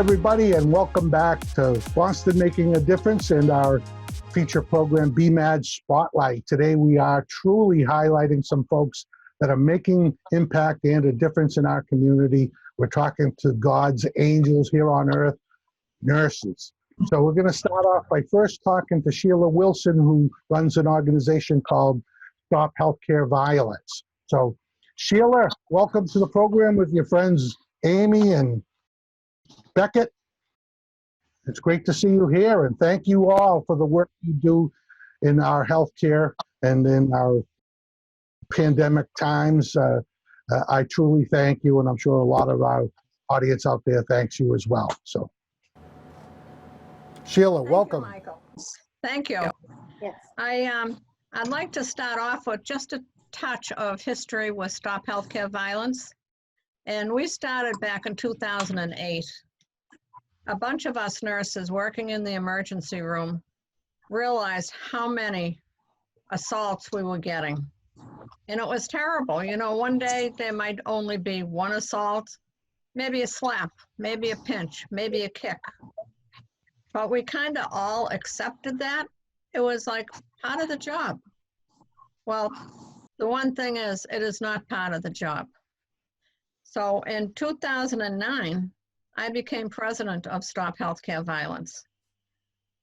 everybody, and welcome back to Boston Making a Difference and our feature program, BMAD Spotlight. Today, we are truly highlighting some folks that are making impact and a difference in our community. We're talking to God's angels here on earth, nurses. So we're going to start off by first talking to Sheila Wilson, who runs an organization called Stop Healthcare Violence. So Sheila, welcome to the program with your friends Amy and Beckett. It's great to see you here, and thank you all for the work you do in our healthcare and in our pandemic times. I truly thank you, and I'm sure a lot of our audience out there thanks you as well. So, Sheila, welcome. Thank you, Michael. Thank you. Yes. I'd like to start off with just a touch of history with Stop Healthcare Violence. And we started back in 2008. A bunch of us nurses working in the emergency room realized how many assaults we were getting. And it was terrible. You know, one day there might only be one assault, maybe a slap, maybe a pinch, maybe a kick. But we kind of all accepted that. It was like part of the job. Well, the one thing is, it is not part of the job. So in 2009, I became president of Stop Healthcare Violence.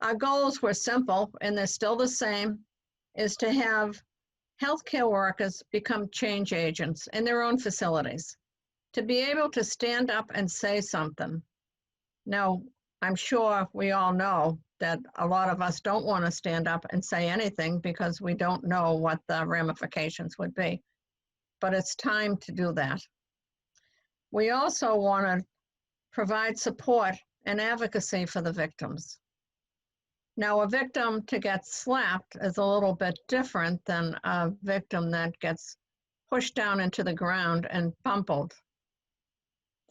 Our goals were simple, and they're still the same, is to have healthcare workers become change agents in their own facilities, to be able to stand up and say something. Now, I'm sure we all know that a lot of us don't want to stand up and say anything because we don't know what the ramifications would be. But it's time to do that. We also want to provide support and advocacy for the victims. Now, a victim to get slapped is a little bit different than a victim that gets pushed down into the ground and pummeled.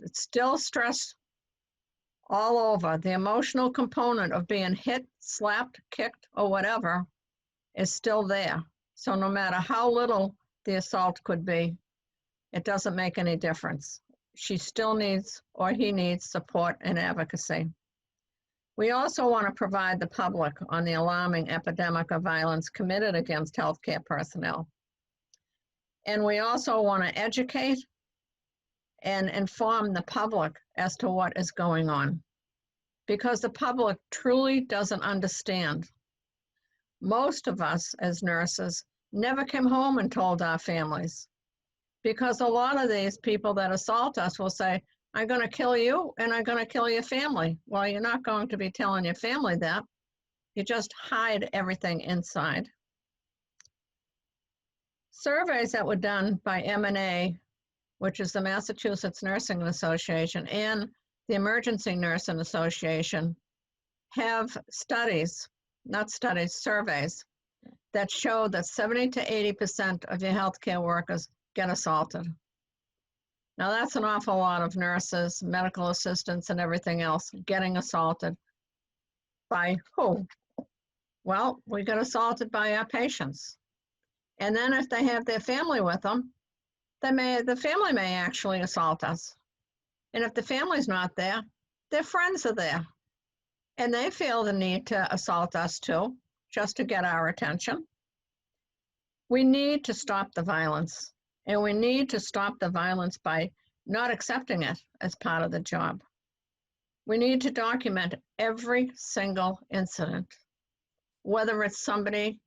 It's still stress all over. The emotional component of being hit, slapped, kicked, or whatever is still there. So no matter how little the assault could be, it doesn't make any difference. She still needs, or he needs, support and advocacy. We also want to provide the public on the alarming epidemic of violence committed against healthcare personnel. And we also want to educate and inform the public as to what is going on, because the public truly doesn't understand. Most of us as nurses never came home and told our families, because a lot of these people that assault us will say, I'm going to kill you and I'm going to kill your family. Well, you're not going to be telling your family that. You just hide everything inside. Surveys that were done by M&A, which is the Massachusetts Nursing Association, and the Emergency Nursing Association, have studies, not studies, surveys, that show that 70 to 80% of your healthcare workers get assaulted. Now that's an awful lot of nurses, medical assistants, and everything else getting assaulted. By who? Well, we get assaulted by our patients. And then if they have their family with them, the family may actually assault us. And if the family's not there, their friends are there. And they feel the need to assault us too, just to get our attention. We need to stop the violence. And we need to stop the violence by not accepting it as part of the job. We need to document every single incident, whether it's somebody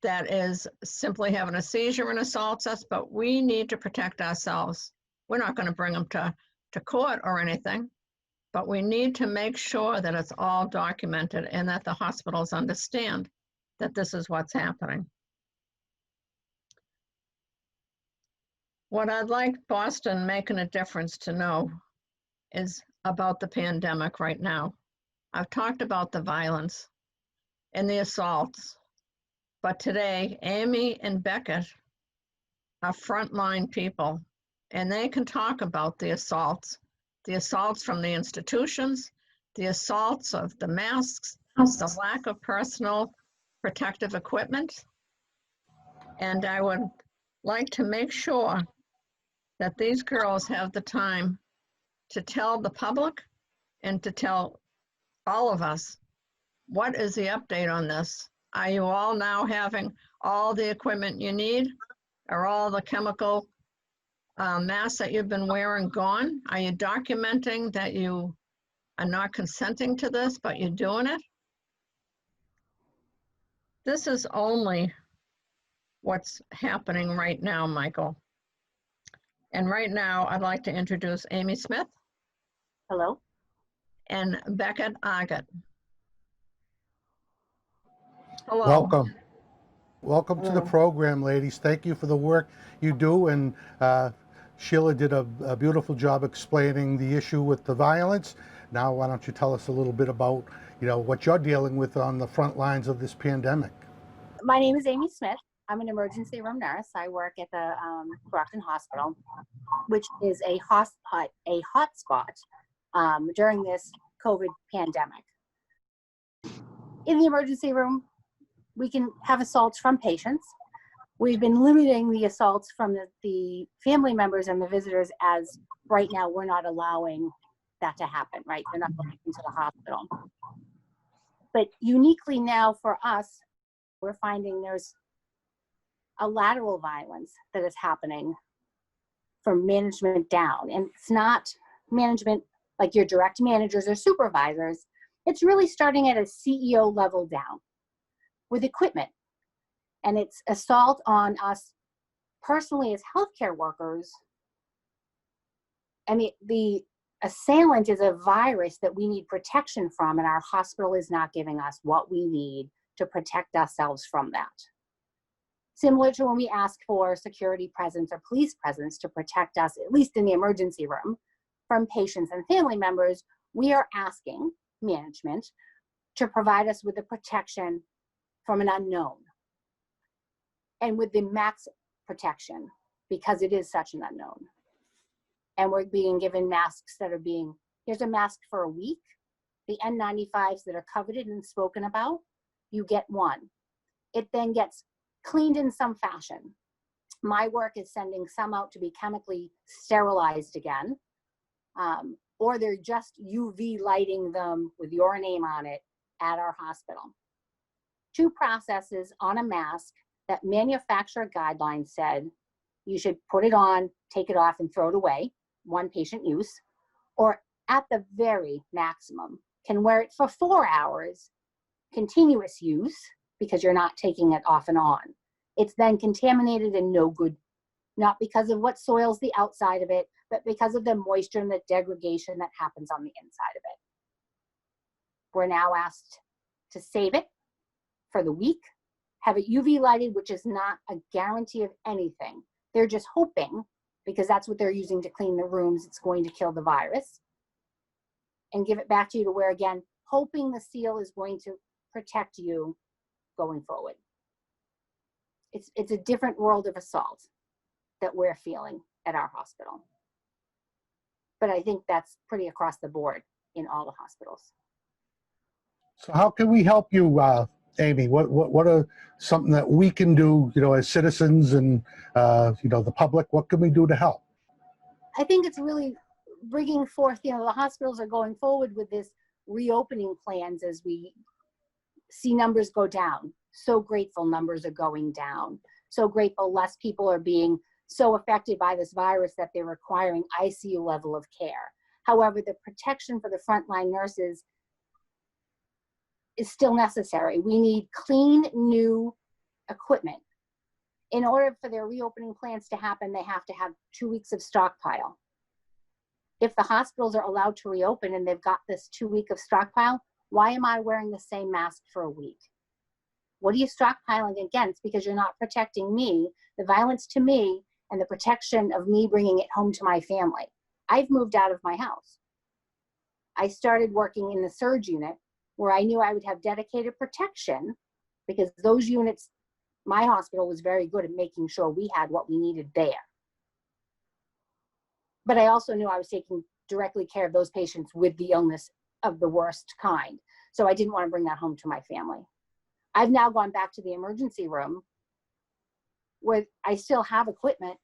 that is simply having a seizure and assaults us, but we need to protect ourselves. We're not going to bring them to court or anything, but we need to make sure that it's all documented and that the hospitals understand that this is what's happening. What I'd like Boston Making a Difference to know is about the pandemic right now. I've talked about the violence and the assaults, but today, Amy and Beckett are frontline people, and they can talk about the assaults from the institutions, the assaults of the masks, the lack of personal protective equipment. And I would like to make sure that these girls have the time to tell the public and to tell all of us, what is the update on this? Are you all now having all the equipment you need? Are all the chemical masks that you've been wearing gone? Are you documenting that you are not consenting to this, but you're doing it? This is only what's happening right now, Michael. And right now, I'd like to introduce Amy Smith. Hello. And Beckett Augat. Hello. Welcome. Welcome to the program, ladies. Thank you for the work you do. And Sheila did a beautiful job explaining the issue with the violence. Now, why don't you tell us a little bit about, what you're dealing with on the front lines of this pandemic? My name is Amy Smith. I'm an emergency room nurse. I work at the Brockton Hospital, which is a hotspot during this COVID pandemic. In the emergency room, we can have assaults from patients. We've been limiting the assaults from the family members and the visitors, as right now we're not allowing that to happen, right? They're not going into the hospital. But uniquely now for us, we're finding there's a lateral violence that is happening from management down. And it's not management like your direct managers or supervisors. It's really starting at a CEO level down with equipment. And it's assault on us personally as healthcare workers. And the assailant is a virus that we need protection from, and our hospital is not giving us what we need to protect ourselves from that. Similar to when we ask for security presence or police presence to protect us, at least in the emergency room, from patients and family members, we are asking management to provide us with the protection from an unknown and with the max protection, because it is such an unknown. And we're being given masks that are here's a mask for a week. The N95s that are coveted and spoken about, you get one. It then gets cleaned in some fashion. My work is sending some out to be chemically sterilized again, or they're just UV lighting them with your name on it at our hospital. 2 processes on a mask that manufacturer guidelines said you should put it on, take it off, and throw it away, 1 patient use, or at the very maximum, can wear it for 4 hours, continuous use, because you're not taking it off and on. It's then contaminated and no good, not because of what soils the outside of it, but because of the moisture and the degradation that happens on the inside of it. We're now asked to save it for the week, have it UV lighted, which is not a guarantee of anything. They're just hoping, because that's what they're using to clean the rooms, it's going to kill the virus, and give it back to you to wear again, hoping the seal is going to protect you going forward. It's a different world of assault that we're feeling at our hospital. But I think that's pretty across the board in all the hospitals. So how can we help you, Amy? What are something that we can do, as citizens and, the public? What can we do to help? I think it's really bringing forth, the hospitals are going forward with this reopening plans as we see numbers go down. So grateful numbers are going down. So grateful less people are being so affected by this virus that they're requiring ICU level of care. However, the protection for the frontline nurses is still necessary. We need clean, new equipment. In order for their reopening plans to happen, they have to have 2 weeks of stockpile. If the hospitals are allowed to reopen and they've got this 2 week of stockpile, why am I wearing the same mask for a week? What are you stockpiling against? Because you're not protecting me, the violence to me, and the protection of me bringing it home to my family. I've moved out of my house. I started working in the surge unit where I knew I would have dedicated protection, because those units, my hospital was very good at making sure we had what we needed there. But I also knew I was taking directly care of those patients with the illness of the worst kind. So I didn't want to bring that home to my family. I've now gone back to the emergency room where I still have equipment,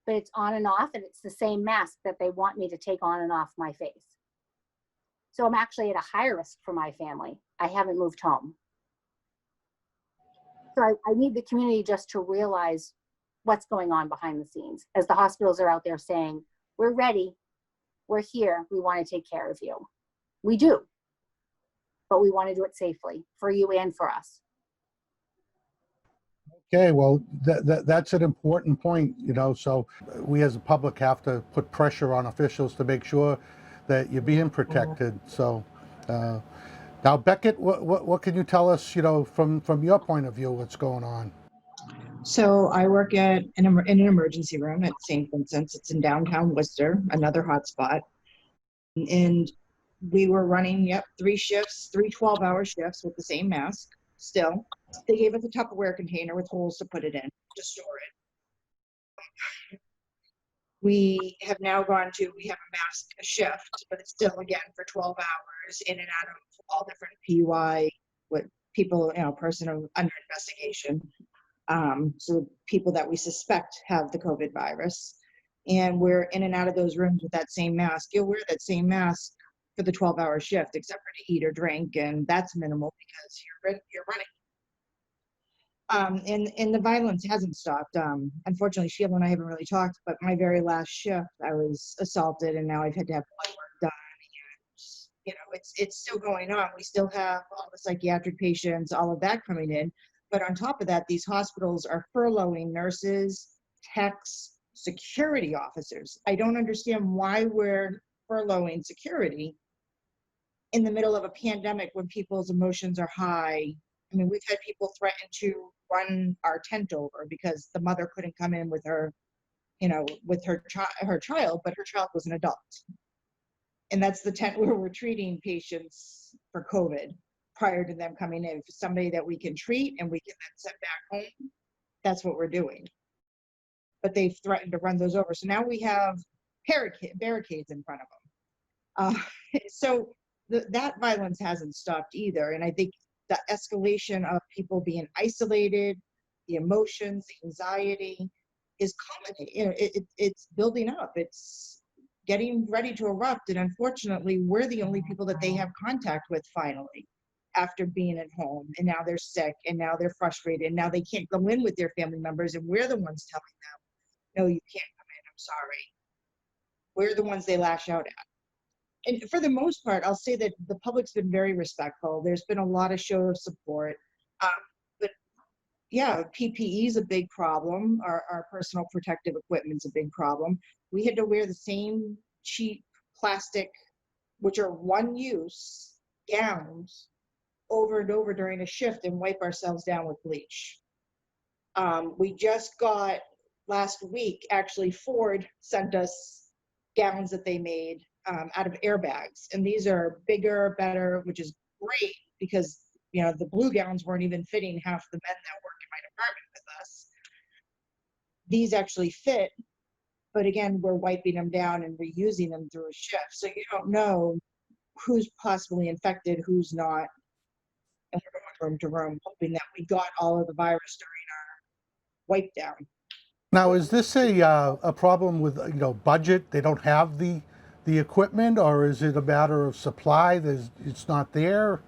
but it's on and off, and it's the same mask that they want me to take on and off my face. So I'm actually at a higher risk for my family. I haven't moved home. So I need the community just to realize what's going on behind the scenes as the hospitals are out there saying, we're ready, we're here, we want to take care of you. We do, but we want to do it safely for you and for us. Okay, well, that's an important point, you know, so we as a public have to put pressure on officials to make sure that you're being protected. So now, Beckett, what can you tell us, you know, from your point of view, what's going on? So I work at in an emergency room at St. Vincent's. It's in downtown Worcester, another hotspot. And we were running, 3 shifts, 3 12-hour shifts with the same mask still. They gave us a Tupperware container with holes to put it in to store it. We have now gone to, we have a mask a shift, but it's still, again, for 12 hours in and out of all different PUI, with people, person under investigation. So people that we suspect have the COVID virus. And we're in and out of those rooms with that same mask. You'll wear that same mask for the 12-hour shift, except for to eat or drink, and that's minimal because you're running. And the violence hasn't stopped. Unfortunately, Sheila and I haven't really talked, but my very last shift, I was assaulted, and now I've had to have blood work done. And, it's still going on. We still have all the psychiatric patients, all of that coming in. But on top of that, these hospitals are furloughing nurses, techs, security officers. I don't understand why we're furloughing security in the middle of a pandemic when people's emotions are high. I mean, we've had people threaten to run our tent over because the mother couldn't come in with her, with her child, but her child was an adult. And that's the tent where we're treating patients for COVID prior to them coming in. If it's somebody that we can treat and we can then send back home, that's what we're doing. But they've threatened to run those over. So now we have barricades in front of them. So that violence hasn't stopped either. And I think the escalation of people being isolated, the emotions, the anxiety is common. It's building up. It's getting ready to erupt. And unfortunately, we're the only people that they have contact with finally after being at home. And now they're sick, and now they're frustrated, and now they can't go in with their family members. And we're the ones telling them, no, you can't come in, I'm sorry. We're the ones they lash out at. And for the most part, I'll say that the public's been very respectful. There's been a lot of show of support. But yeah, PPE is a big problem. Our personal protective equipment's a big problem. We had to wear the same cheap plastic, which are one-use gowns, over and over during a shift and wipe ourselves down with bleach. We just got, last week, actually, Ford sent us gowns that they made out of airbags. And these are bigger, better, which is great because, the blue gowns weren't even fitting half the men that work in my department with us. These actually fit, but again, we're wiping them down and reusing them through a shift. So you don't know who's possibly infected, who's not. And we're going room to room, hoping that we got all of the virus during our wipe down. Now, is this a problem with, budget? They don't have the equipment, or is it a matter of supply? It's not there?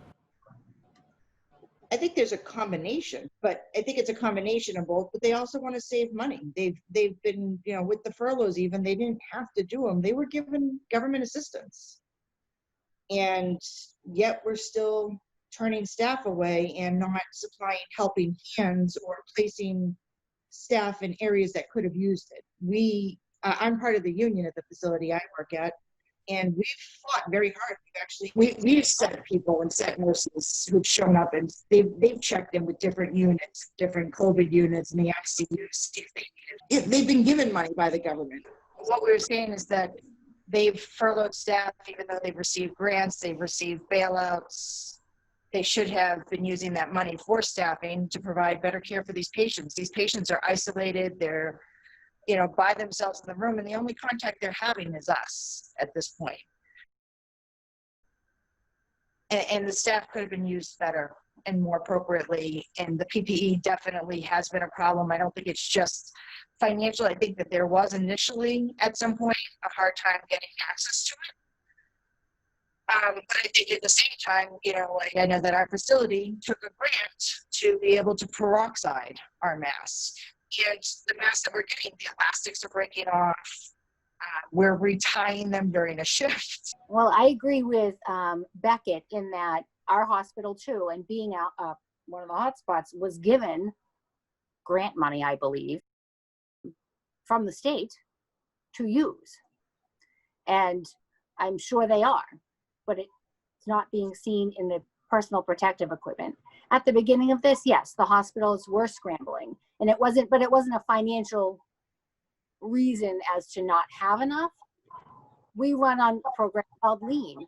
I think there's a combination, but I think it's a combination of both, but they also want to save money. They've been, with the furloughs even, they didn't have to do them. They were given government assistance. And yet we're still turning staff away and not supplying helping hands or placing staff in areas that could have used it. I'm part of the union at the facility I work at, and we've fought very hard. We've sent people and sent nurses who've shown up, and they've checked in with different units, different COVID units in the ICU, see if they need it. They've been given money by the government. What we're saying is that they've furloughed staff, even though they've received grants, they've received bailouts. They should have been using that money for staffing to provide better care for these patients. These patients are isolated. They're, by themselves in the room, and the only contact they're having is us at this point. And the staff could have been used better and more appropriately. And the PPE definitely has been a problem. I don't think it's just financial. I think that there was initially, at some point, a hard time getting access to But I think at the same time, you know, like I know that our facility took a grant to be able to peroxide our masks. And the masks that we're getting, the elastics are breaking off. We're retying them during a shift. Well, I agree with Beckett in that our hospital too, and being out one of the hotspots, was given grant money, I believe, from the state to use. And I'm sure they are, but it's not being seen in the personal protective equipment. At the beginning of this, yes, the hospitals were scrambling, and it wasn't a financial reason as to not have enough. We run on a program called Lean,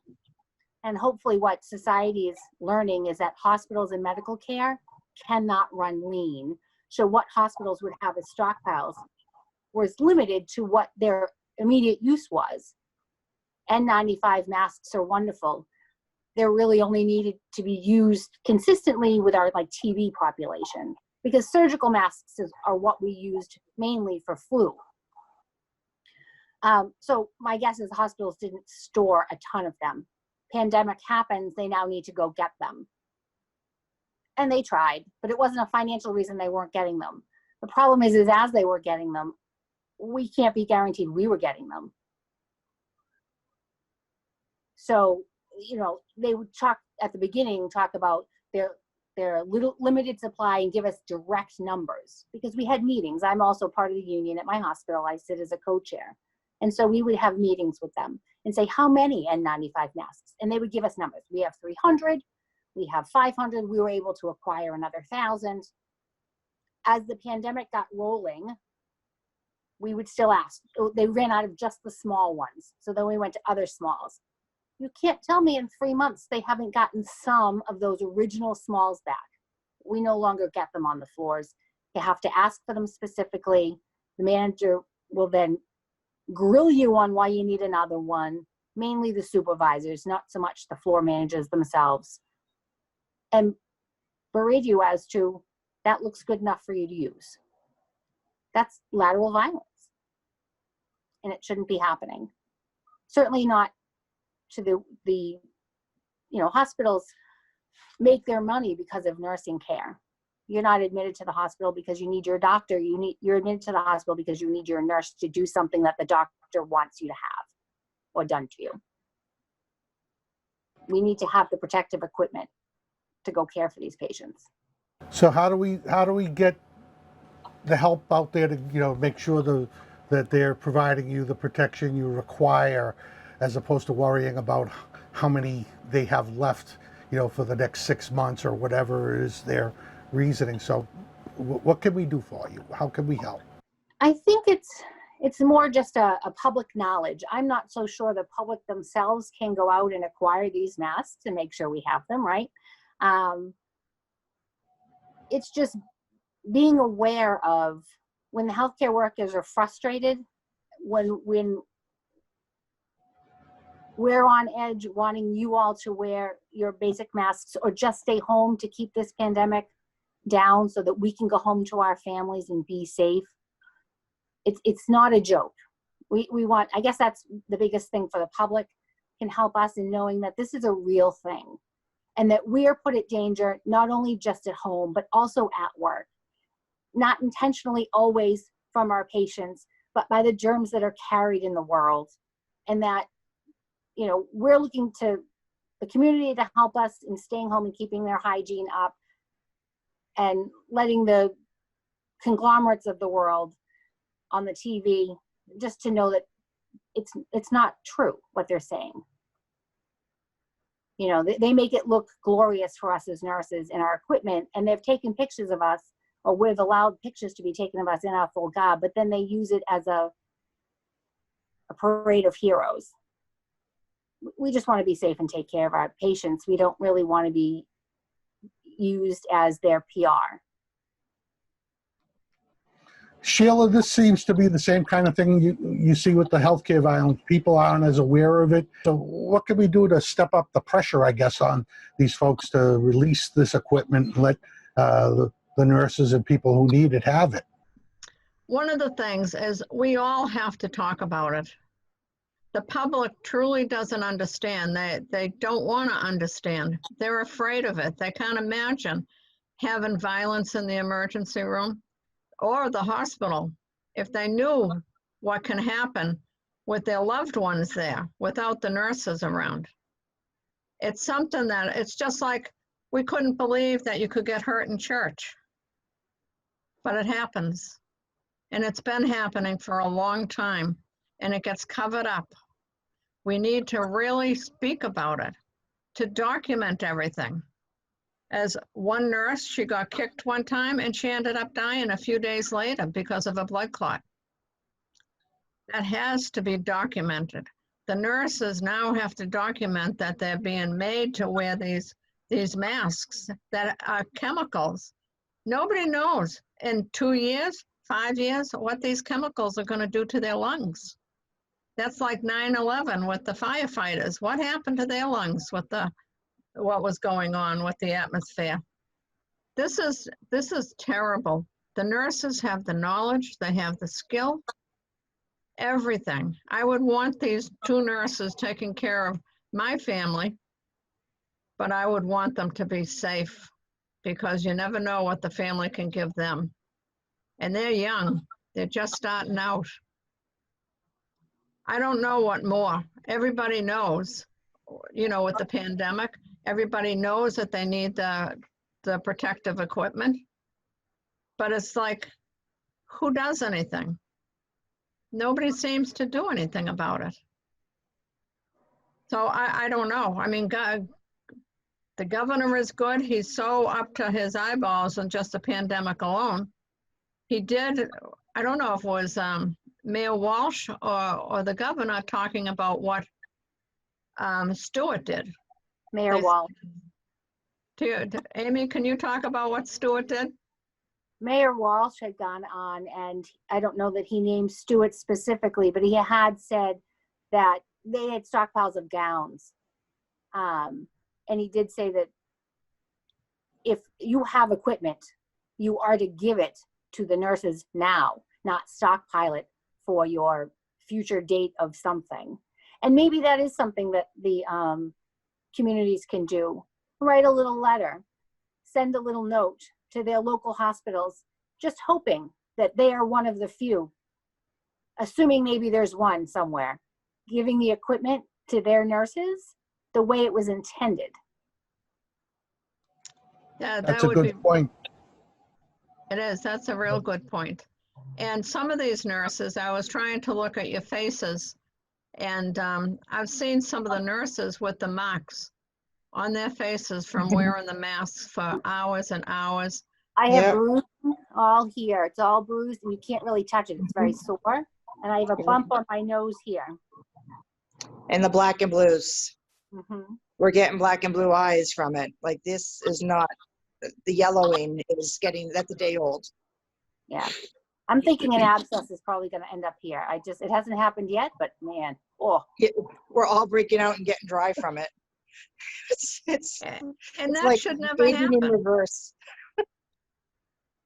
and hopefully what society is learning is that hospitals and medical care cannot run lean. So what hospitals would have as stockpiles was limited to what their immediate use was. N95 masks are wonderful. They're really only needed to be used consistently with our like TB population, because surgical masks are what we used mainly for flu. So my guess is the hospitals didn't store a ton of them. Pandemic happens, they now need to go get them. And they tried, but it wasn't a financial reason they weren't getting them. The problem is as they were getting them, we can't be guaranteed we were getting them. So, you know, they would talk at the beginning, talk about their little limited supply and give us direct numbers, because we had meetings. I'm also part of the union at my hospital. I sit as a co-chair. And so we would have meetings with them and say, how many N95 masks? And they would give us numbers. We have 300, we have 500, we were able to acquire another 1,000. As the pandemic got rolling, we would still ask. They ran out of just the small ones. So then we went to other smalls. You can't tell me in 3 months they haven't gotten some of those original smalls back. We no longer get them on the floors. You have to ask for them specifically. The manager will then grill you on why you need another one, mainly the supervisors, not so much the floor managers themselves, and berate you as to that looks good enough for you to use. That's lateral violence, and it shouldn't be happening. Certainly not to the hospitals make their money because of nursing care. You're not admitted to the hospital because you need your doctor. You're admitted to the hospital because you need your nurse to do something that the doctor wants you to have or done to you. We need to have the protective equipment to go care for these patients. So how do we get the help out there to make sure that they're providing you the protection you require, as opposed to worrying about how many they have left, for the next 6 months or whatever is their reasoning? So what can we do for you? How can we help? I think it's more just a public knowledge. I'm not so sure the public themselves can go out and acquire these masks and make sure we have them, right? It's just being aware of when the healthcare workers are frustrated, when we're on edge wanting you all to wear your basic masks or just stay home to keep this pandemic down so that we can go home to our families and be safe. It's not a joke. We want, I guess that's the biggest thing for the public, can help us in knowing that this is a real thing and that we are put at danger, not only just at home, but also at work. Not intentionally always from our patients, but by the germs that are carried in the world. And that, we're looking to the community to help us in staying home and keeping their hygiene up and letting the conglomerates of the world on the TV just to know that it's not true what they're saying. They make it look glorious for us as nurses in our equipment, and they've taken pictures of us, or we've allowed pictures to be taken of us in our full garb, but then they use it as a parade of heroes. We just want to be safe and take care of our patients. We don't really want to be used as their PR. Sheila, this seems to be the same kind of thing you see with the healthcare violence. People aren't as aware of it. So what can we do to step up the pressure, I guess, on these folks to release this equipment and let the nurses and people who need it have it? One of the things is we all have to talk about it. the public truly doesn't understand. They don't want to understand. They're afraid of it. They can't imagine having violence in the emergency room or the hospital if they knew what can happen with their loved ones there without the nurses around. It's something that, it's just like we couldn't believe that you could get hurt in church. But it happens. And it's been happening for a long time, and it gets covered up. We need to really speak about it, to document everything. As one nurse, she got kicked one time and she ended up dying a few days later because of a blood clot. That has to be documented. The nurses now have to document that they're being made to wear these masks that are chemicals. Nobody knows in 2 years, 5 years, what these chemicals are going to do to their lungs. That's like 9/11 with the firefighters. What happened to their lungs with what was going on with the atmosphere? This is terrible. The nurses have the knowledge, they have the skill, everything. I would want these 2 nurses taking care of my family, but I would want them to be safe because you never know what the family can give them. And they're young, they're just starting out. I don't know what more. Everybody knows, you know, with the pandemic, everybody knows that they need the protective equipment. But it's like, who does anything? Nobody seems to do anything about it. So I don't know. I mean, God, the governor is good. He's so up to his eyeballs in just the pandemic alone. He did, I don't know if it was Mayor Walsh or the governor talking about what Stewart did. Mayor Walsh. Amy, can you talk about what Stewart did? Mayor Walsh had gone on, and I don't know that he named Stewart specifically, but he had said that they had stockpiles of gowns. And he did say that if you have equipment, you are to give it to the nurses now, not stockpile it for your future date of something. And maybe that is something that the communities can do. Write a little letter, send a little note to their local hospitals, just hoping that they are one of the few, assuming maybe there's one somewhere, giving the equipment to their nurses the way it was intended. Yeah, That's that a would be. good point. It is. That's a real good point. And some of these nurses, I was trying to look at your faces, and I've seen some of the nurses with the marks on their faces from wearing the masks for hours and hours. I have bruising all here. It's all bruised, and you can't really touch it. It's very sore. And I have a bump on my nose here. And the black and blues. Mm-hmm. We're getting black and blue eyes from it. Like, this is not, the yellowing is getting, that's a day old. Yeah. I'm thinking an abscess is probably going to end up here. It hasn't happened yet, but man, oh. We're all breaking out and getting dry from it. And it's that like should never aging in happen. reverse.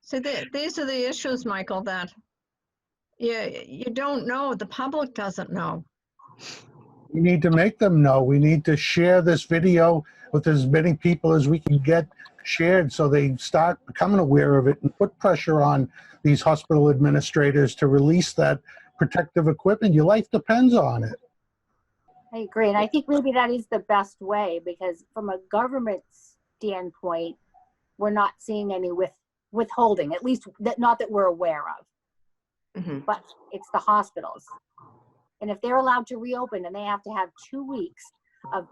So these are the issues, Michael, that you don't know. The public doesn't know. We need to make them know. We need to share this video with as many people as we can get shared so they start becoming aware of it and put pressure on these hospital administrators to release that protective equipment. Your life depends on it. I agree. And I think maybe that is the best way, because from a government standpoint, we're not seeing any withholding, at least not that we're aware of. Mm-hmm. But it's the hospitals. And if they're allowed to reopen and they have to have 2 weeks of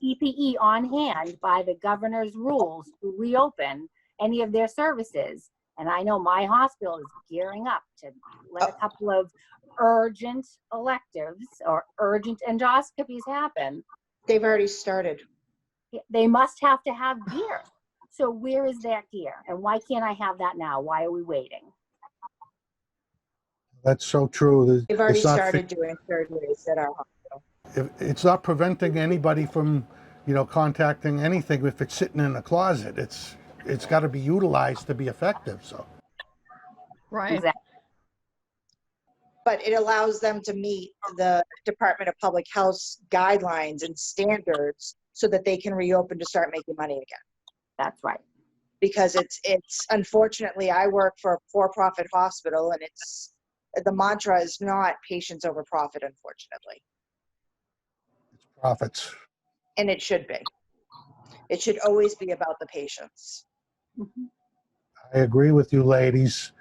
PPE on hand by the governor's rules to reopen any of their services, and I know my hospital is gearing up to let a couple of urgent electives or urgent endoscopies happen. They've already started. They must have to have gear. So where is that gear? And why can't I have that now? Why are we waiting? That's so true. They've already started doing surgeries at our hospital. It's not preventing anybody from, contacting anything if it's sitting in a closet. It's got to be utilized to be effective. So. Right. Exactly. but it allows them to meet the Department of Public Health guidelines and standards so that they can reopen to start making money again. That's right. Because it's unfortunately, I work for a for-profit hospital, and the mantra is not patients over profit, unfortunately. It's profits. And it should be. It should always be about the patients. Mhm. I agree with you, ladies.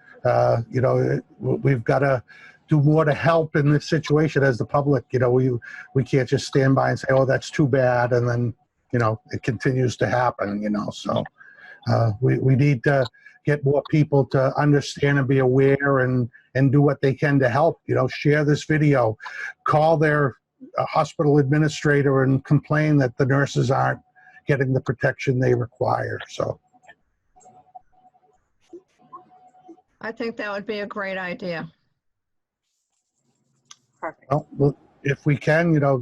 You know, we've got to do more to help in this situation as the public. You know, we can't just stand by and say, "Oh, that's too bad," and then, you know, it continues to happen. You know, so we need to get more people to understand and be aware and do what they can to help. You know, share this video, call their hospital administrator and complain that the nurses aren't getting the protection they require. So. I think that would be a great idea. Perfect. Well, if we can, you know,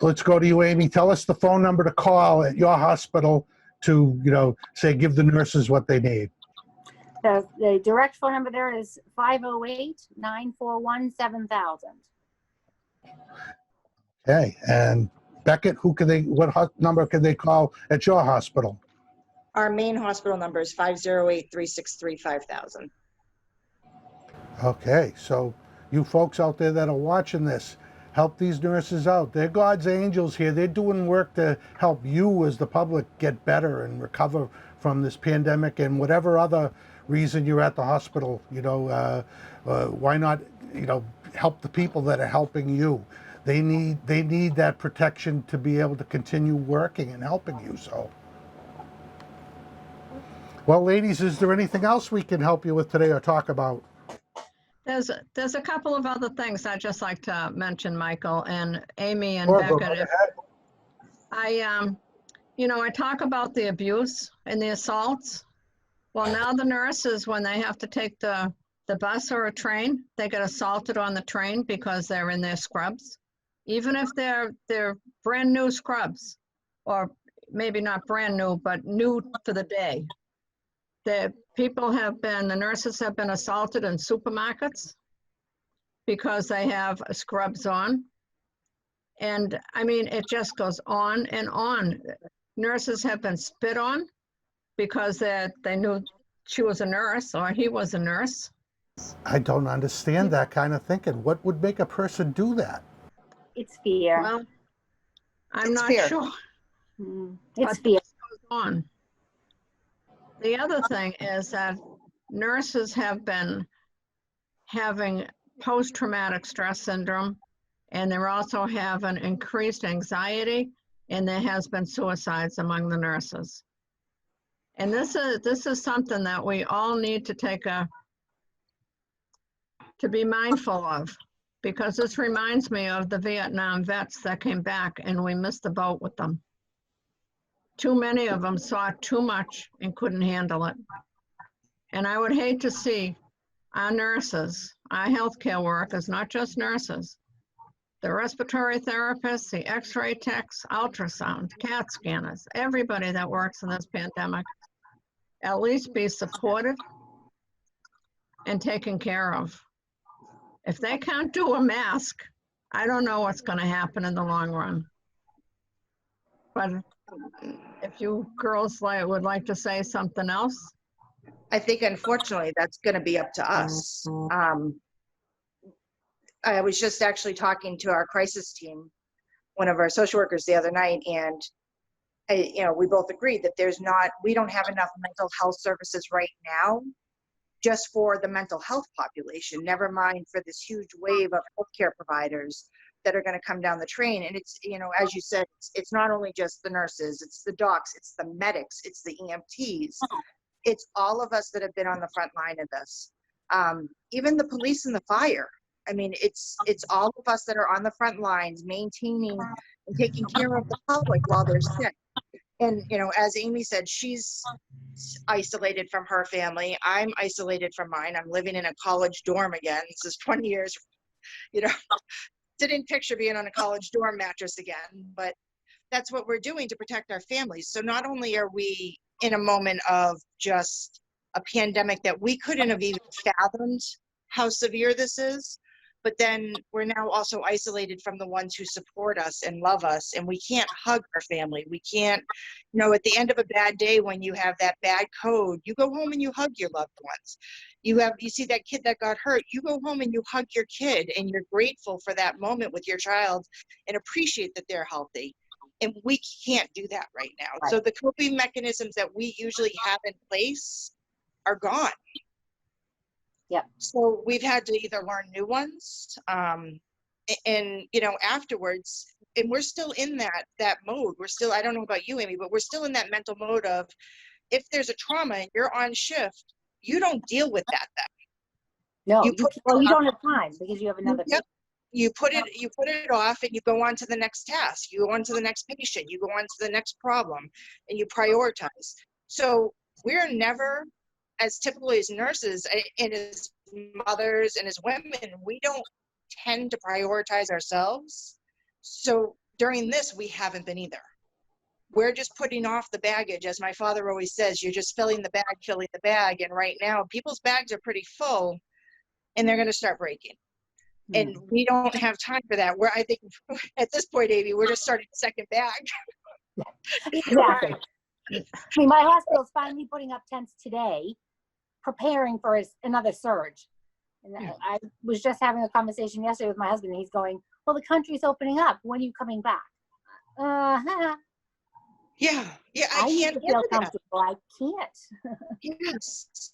let's go to you, Amy. Tell us the phone number to call at your hospital to, you know, say, give the nurses what they need. The direct phone number there is 508-941-7000. Okay, and Beckett, what number can they call at your hospital? Our main hospital number is 508-363-5000. Okay, so you folks out there that are watching this, help these nurses out. They're God's angels here. They're doing work to help you as the public get better and recover from this pandemic and whatever other reason you're at the hospital. You know, why not, you know, help the people that are helping you? They need that protection to be able to continue working and helping you. So, well, ladies, is there anything else we can help you with today or talk about? There's a couple of other things I'd just like to mention, Michael and Amy and Sure, go Beckett. right ahead. You know, I talk about the abuse and the assaults. Well, now the nurses, when they have to take the bus or a train, they get assaulted on the train because they're in their scrubs. Even if they're brand new scrubs, or maybe not brand new, but new for the day. The nurses have been assaulted in supermarkets because they have scrubs on. And I mean, it just goes on and on. Nurses have been spit on because they knew she was a nurse or he was a nurse. I don't understand that kind of thinking. What would make a person do that? It's fear. Well, I'm It's not fear. sure. It's But fear. this goes on. The other thing is that nurses have been having post-traumatic stress syndrome, and they're also having increased anxiety, and there has been suicides among the nurses. And this is something that we all need to to be mindful of, because this reminds me of the Vietnam vets that came back and we missed the boat with them. Too many of them saw too much and couldn't handle it. And I would hate to see our nurses, our healthcare workers, not just nurses, the respiratory therapists, the x-ray techs, ultrasound, CAT scanners, everybody that works in this pandemic, at least be supported and taken care of. If they can't do a mask, I don't know what's going to happen in the long run. But if you girls would like to say something else. I think, unfortunately, that's going to be up to us. I was just actually talking to our crisis team, one of our social workers the other night, and we both agreed that we don't have enough mental health services right now just for the mental health population, never mind for this huge wave of healthcare providers that are going to come down the train. And it's, as you said, it's not only just the nurses, it's the docs, it's the medics, it's the EMTs. It's all of us that have been on the front line of this. Even the police and the fire. I mean, it's all of us that are on the front lines, maintaining and taking care of the public while they're sick. And, as Amy said, she's isolated from her family. I'm isolated from mine. I'm living in a college dorm again. This is 20 years, didn't picture being on a college dorm mattress again, but that's what we're doing to protect our families. So not only are we in a moment of just a pandemic that we couldn't have even fathomed how severe this is, but then we're now also isolated from the ones who support us and love us, and we can't hug our family. We can't, at the end of a bad day, when you have that bad code, you go home and you hug your loved ones. You see that kid that got hurt, you go home and you hug your kid, and you're grateful for that moment with your child and appreciate that they're healthy. And we can't do that right now. Right. So the coping mechanisms that we usually have in place are gone. Yep. So we've had to either learn new ones, and afterwards, and we're still in that mode. We're still, I don't know about you, Amy, but we're still in that mental mode of, if there's a trauma and you're on shift, you don't deal with that then. No, You you don't have time because you have another Yep. You put it off, and you go on to the next task. You go on to the next patient. You go on to the next problem, and you prioritize. So we're never, as typically as nurses and as mothers and as women, we don't tend to prioritize ourselves. So during this, we haven't been either. We're just putting off the baggage. As my father always says, you're just filling the bag. And right now, people's bags are pretty full, and they're going to start breaking. And we don't have time for that. I think at this point, Amy, we're just starting the second bag. Exactly. I mean, my hospital's finally putting up tents today, preparing for another surge. And I was just having a conversation yesterday with my husband, and he's going, well, the country's opening up. When are you coming back? Yeah, I need can't to feel handle that. comfortable. I can't.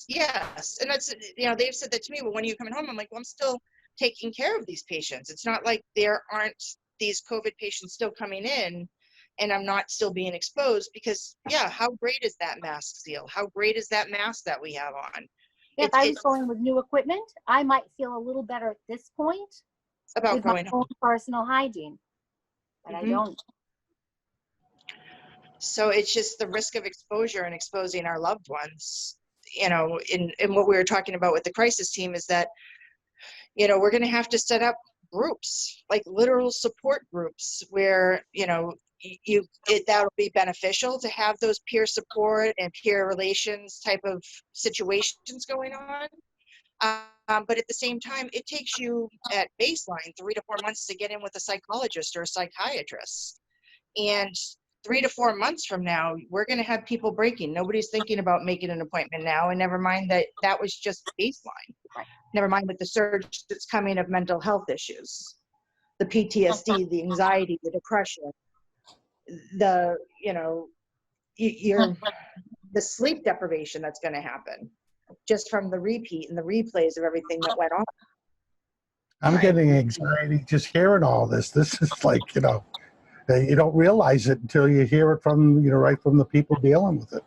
Yes. And that's, they've said that to me, well, when are you coming home? I'm like, well, I'm still taking care of these patients. It's not like there aren't these COVID patients still coming in and I'm not still being exposed, because how great is that mask seal? How great is that mask that we have on? If I was going with new equipment, I might feel a little better at this point about with going my home. own personal hygiene, but I don't. So it's just the risk of exposure and exposing our loved ones, and what we were talking about with the crisis team is that, we're going to have to set up groups, like literal support groups, where, that'll be beneficial to have those peer support and peer relations type of situations going on. But at the same time, it takes you at baseline 3 to 4 months to get in with a psychologist or a psychiatrist. And 3 to 4 months from now, we're going to have people breaking. Nobody's thinking about making an appointment now. And never mind that was just baseline. Right. Never mind with the surge that's coming of mental health issues, the PTSD, the anxiety, the depression, the sleep deprivation that's going to happen just from the repeat and the replays of everything that went on. I'm getting anxiety just hearing all this. This is like, you don't realize it until you hear it from, right from the people dealing with it.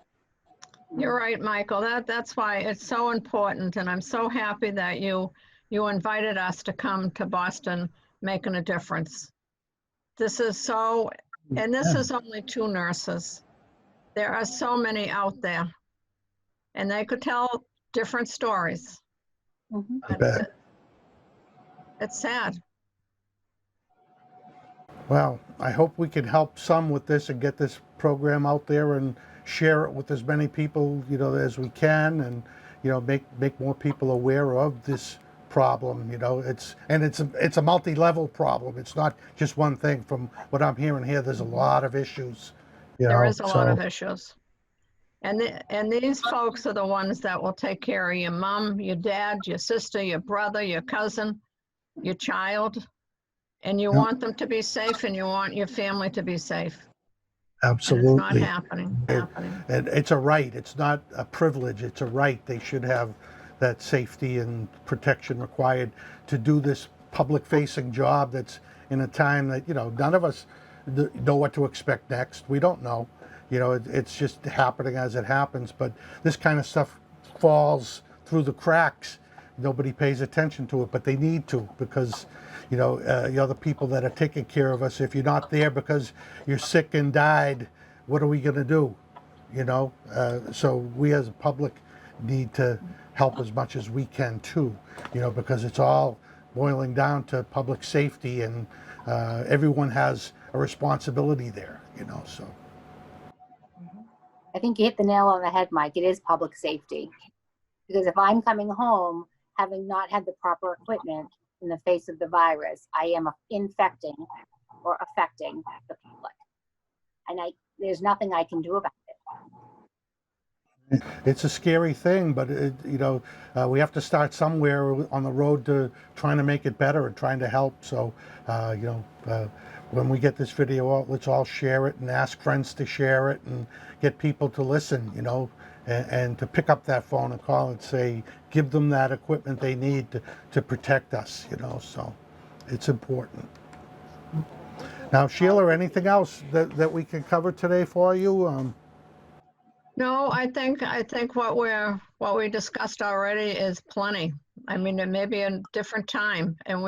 You're right, Michael. That's why it's so important, and I'm so happy that you invited us to come to Boston, making a difference. This is so, and this is only 2 nurses. There are so many out there, and they could tell different stories. I bet. It's sad. Well, I hope we can help some with this and get this program out there and share it with as many people, as we can, and, make more people aware of this problem. It's a multi-level problem. It's not just one thing. From what I'm hearing here, there's a lot of issues. There is a lot of issues. And these folks are the ones that will take care of your mom, your dad, your sister, your brother, your cousin, your child. And you want them to be safe, and you want your family to be safe. Absolutely. And it's not happening. And it's a right. It's not a privilege. It's a right. They should have that safety and protection required to do this public-facing job that's in a time that, none of us know what to expect next. We don't know. It's just happening as it happens. But this kind of stuff falls through the cracks. Nobody pays attention to it, but they need to, because you're the people that are taking care of us. If you're not there because you're sick and died, what are we going to do? So we as a public need to help as much as we can too, because it's all boiling down to public safety, and everyone has a responsibility there, so. I think you hit the nail on the head, Mike. It is public safety. Because if I'm coming home having not had the proper equipment in the face of the virus, I am infecting or affecting the public. And there's nothing I can do about it. It's a scary thing, but we have to start somewhere on the road to trying to make it better and trying to help. So, when we get this video out, let's all share it and ask friends to share it and get people to listen, and to pick up that phone and call and say, give them that equipment they need to protect us, so it's important. Now, Sheila, anything else that we can cover today for you? No, I think what we discussed already is plenty. I mean, it may be a different time, and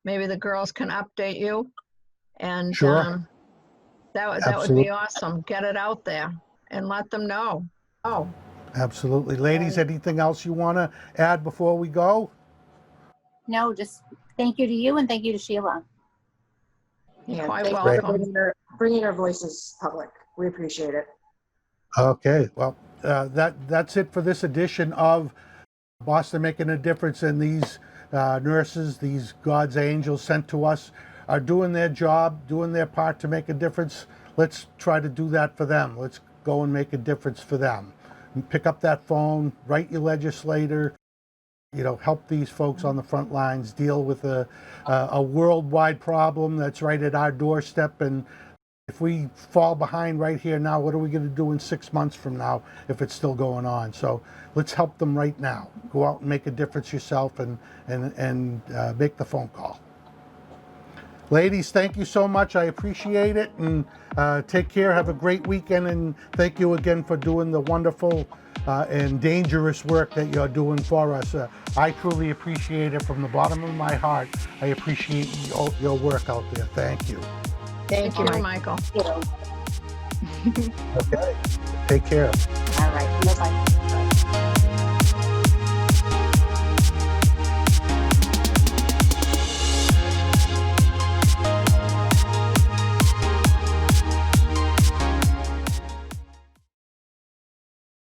maybe the girls can update you, and Sure. that would Absolutely. be awesome. Get it out there and let them know. Oh, Absolutely. Ladies, anything else you want to add before we go? No, just thank you to you and thank you to Sheila. you're quite thank you welcome. for bringing our voices public. We appreciate it. Okay, well, that's it for this edition of Boston Making a Difference. And these nurses, these God's angels sent to us, are doing their job, doing their part to make a difference. Let's try to do that for them. Let's go and make a difference for them. Pick up that phone, write your legislator, help these folks on the front lines deal with a worldwide problem that's right at our doorstep. And if we fall behind right here now, what are we going to do in 6 months from now if it's still going on? So let's help them right now. Go out and make a difference yourself and make the phone call. Ladies, thank you so much. I appreciate it, and take care. Have a great weekend, and thank you again for doing the wonderful and dangerous work that you're doing for us. I truly appreciate it from the bottom of my heart. I appreciate your work out there. Thank you. Thank you, Michael. You know. Okay. Take care. All right. Bye-bye.